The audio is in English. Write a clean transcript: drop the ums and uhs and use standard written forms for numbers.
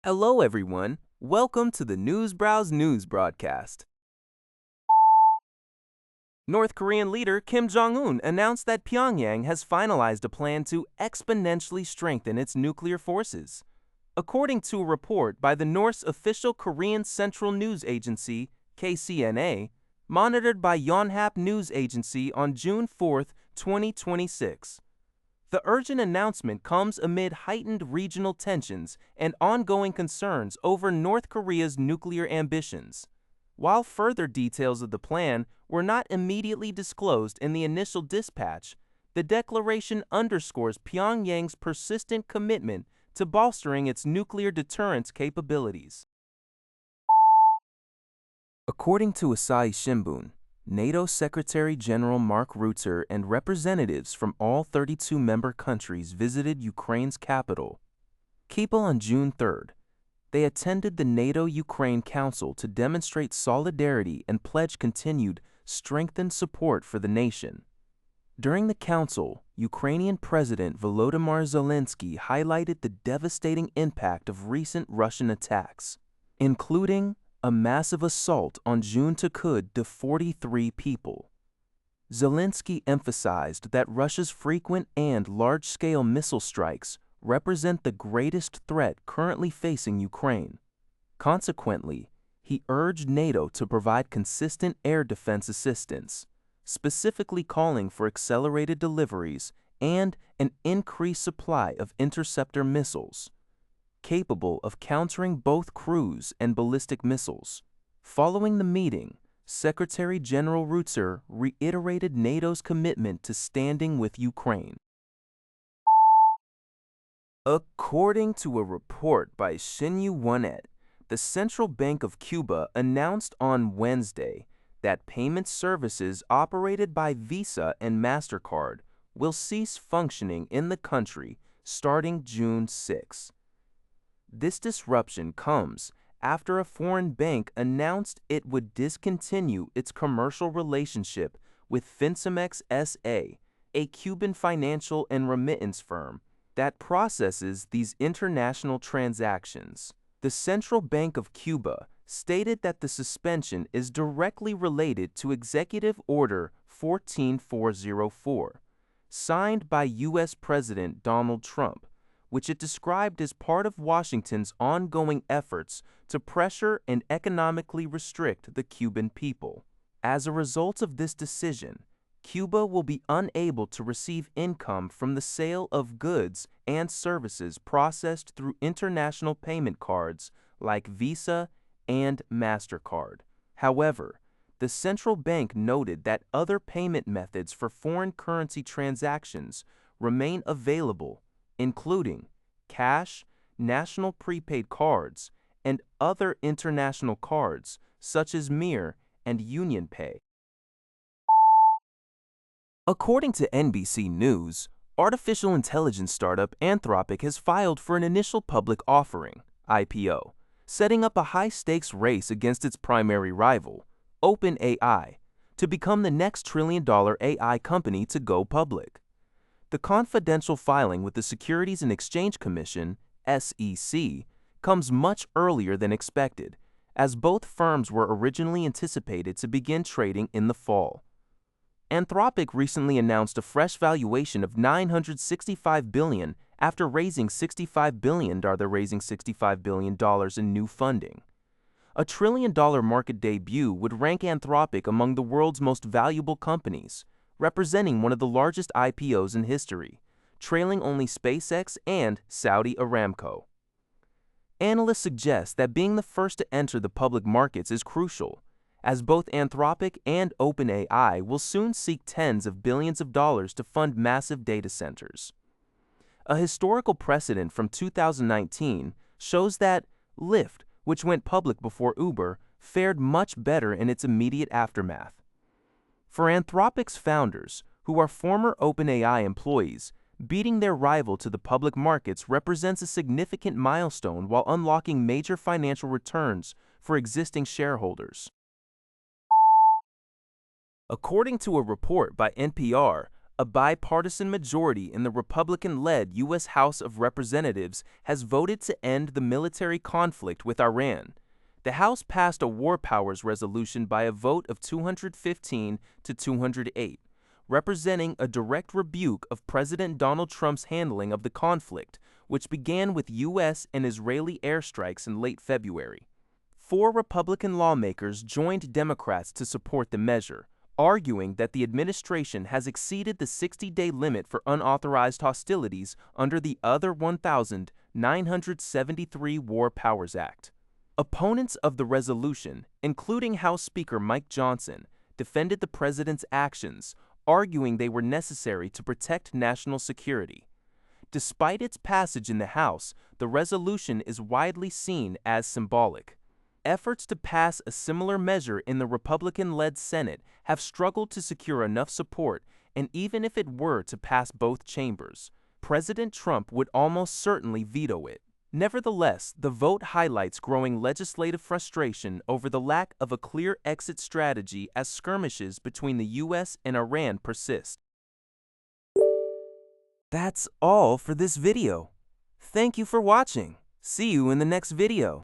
Hello, everyone. Welcome to the Newsbrowse News broadcast. North Korean leader Kim Jong-un announced that Pyongyang has finalized a plan to exponentially strengthen its nuclear forces. According to a report by the North's official Korean Central News Agency, KCNA, monitored by Yonhap News Agency on June 4, 2026. The urgent announcement comes amid heightened regional tensions and ongoing concerns over North Korea's nuclear ambitions. While further details of the plan were not immediately disclosed in the initial dispatch, the declaration underscores Pyongyang's persistent commitment to bolstering its nuclear deterrence capabilities. According to Asahi Shimbun, NATO Secretary General Mark Rutte and representatives from all 32 member countries visited Ukraine's capital, Cuba, on June 3rd. They attended the NATO-Ukraine Council to demonstrate solidarity and pledge continued, strengthened support for the nation. During the council, Ukrainian President Volodymyr Zelensky highlighted the devastating impact of recent Russian attacks, including a massive assault on June to 43 people. Zelensky emphasized that Russia's frequent and large-scale missile strikes represent the greatest threat currently facing Ukraine. Consequently, he urged NATO to provide consistent air defense assistance, specifically calling for accelerated deliveries and an increased supply of interceptor missiles, capable of countering both cruise and ballistic missiles. Following the meeting, Secretary General Rutte reiterated NATO's commitment to standing with Ukraine. According to a report by Xinyu Onet, the Central Bank of Cuba announced on Wednesday that payment services operated by Visa and Mastercard will cease functioning in the country starting June 6. This disruption comes after a foreign bank announced it would discontinue its commercial relationship with Fincemex S.A., a Cuban financial and remittance firm that processes these international transactions. The Central Bank of Cuba stated that the suspension is directly related to Executive Order 14404, signed by U.S. President Donald Trump, which it described as part of Washington's ongoing efforts to pressure and economically restrict the Cuban people. As a result of this decision, Cuba will be unable to receive income from the sale of goods and services processed through international payment cards like Visa and Mastercard. However, the central bank noted that other payment methods for foreign currency transactions remain available, including cash, national prepaid cards, and other international cards such as Mir and UnionPay. According to NBC News, artificial intelligence startup Anthropic has filed for an initial public offering, IPO, setting up a high-stakes race against its primary rival, OpenAI, to become the next trillion-dollar AI company to go public. The confidential filing with the Securities and Exchange Commission, SEC, comes much earlier than expected, as both firms were originally anticipated to begin trading in the fall. Anthropic recently announced a fresh valuation of $965 billion after raising $65 billion in new funding. A trillion-dollar market debut would rank Anthropic among the world's most valuable companies, representing one of the largest IPOs in history, trailing only SpaceX and Saudi Aramco. Analysts suggest that being the first to enter the public markets is crucial, as both Anthropic and OpenAI will soon seek tens of billions of dollars to fund massive data centers. A historical precedent from 2019 shows that Lyft, which went public before Uber, fared much better in its immediate aftermath. For Anthropic's founders, who are former OpenAI employees, beating their rival to the public markets represents a significant milestone while unlocking major financial returns for existing shareholders. According to a report by NPR, A bipartisan majority in the Republican-led U.S. House of Representatives has voted to end the military conflict with Iran. The House passed a war powers resolution by a vote of 215 to 208, representing a direct rebuke of President Donald Trump's handling of the conflict, which began with U.S. and Israeli airstrikes in late February. 4 Republican lawmakers joined Democrats to support the measure, arguing that the administration has exceeded the 60-day limit for unauthorized hostilities under the other 1973 War Powers Act. Opponents of the resolution, including House Speaker Mike Johnson, defended the president's actions, arguing they were necessary to protect national security. Despite its passage in the House, the resolution is widely seen as symbolic. Efforts to pass a similar measure in the Republican-led Senate have struggled to secure enough support, and even if it were to pass both chambers, President Trump would almost certainly veto it. Nevertheless, the vote highlights growing legislative frustration over the lack of a clear exit strategy as skirmishes between the U.S. and Iran persist. That's all for this video. Thank you for watching. See you in the next video.